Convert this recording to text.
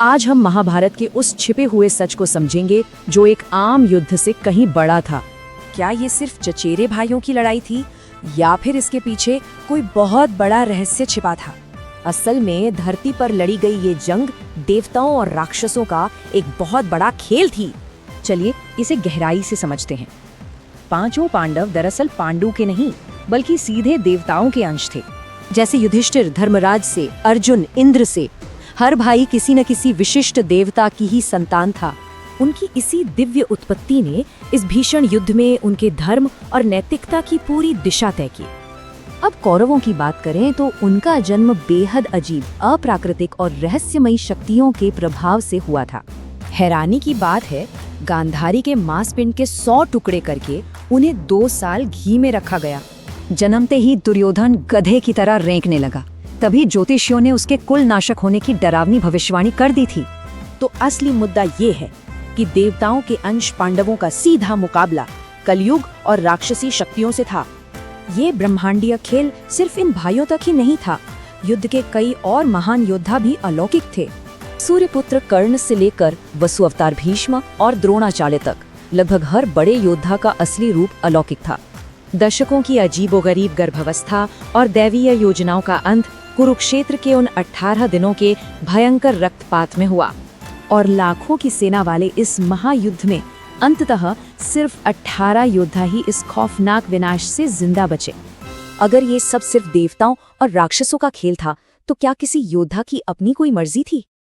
आज हम महाभारत के उस छिपे हुए सच को समझेंगे जो एक आम युद्ध से कहीं बड़ा था। क्या ये सिर्फ चचेरे भाइयों की लड़ाई थी या फिर इसके पीछे कोई बहुत बड़ा रहस्य छिपा था? असल में धरती पर लड़ी गई ये जंग देवताओं और राक्षसों का एक बहुत बड़ा खेल थी। चलिए इसे गहराई से समझते हैं। पांचों पांडव दरअसल पांडु के नहीं बल्कि सीधे देवताओं के अंश थे। जैसे युधिष्ठिर धर्मराज से, अर्जुन इंद्र से, हर भाई किसी न किसी विशिष्ट देवता की ही संतान था। उनकी इसी दिव्य उत्पत्ति ने इस भीषण युद्ध में उनके धर्म और नैतिकता की पूरी दिशा तय की। अब कौरवों की बात करें तो उनका जन्म बेहद अजीब, अप्राकृतिक और रहस्यमयी शक्तियों के प्रभाव से हुआ था। हैरानी की बात है, गांधारी के मांसपिंड के 100 टुकड़े करके उन्हें 2 साल घी में रखा गया। जन्मते ही दुर्योधन गधे की तरह रेंकने लगा। तभी ज्योतिषियों ने उसके कुल नाशक होने की डरावनी भविष्यवाणी कर दी थी। तो असली मुद्दा ये है कि देवताओं के अंश पांडवों का सीधा मुकाबला कलयुग और राक्षसी शक्तियों से था। ये ब्रह्मांडीय खेल सिर्फ इन भाइयों तक ही नहीं था, युद्ध के कई और महान योद्धा भी अलौकिक थे। सूर्यपुत्र कर्ण से लेकर वसु अवतार भीष्म और द्रोणाचार्य तक लगभग हर बड़े योद्धा का असली रूप अलौकिक था। दशकों की अजीबोगरीब गर्भावस्था और दैवीय योजनाओं का अंत कुरुक्षेत्र के उन 18 दिनों के भयंकर रक्तपात में हुआ और लाखों की सेना वाले इस महायुद्ध में अंततः सिर्फ 18 योद्धा ही इस खौफनाक विनाश से जिंदा बचे। अगर ये सब सिर्फ देवताओं और राक्षसों का खेल था तो क्या किसी योद्धा की अपनी कोई मर्जी थी?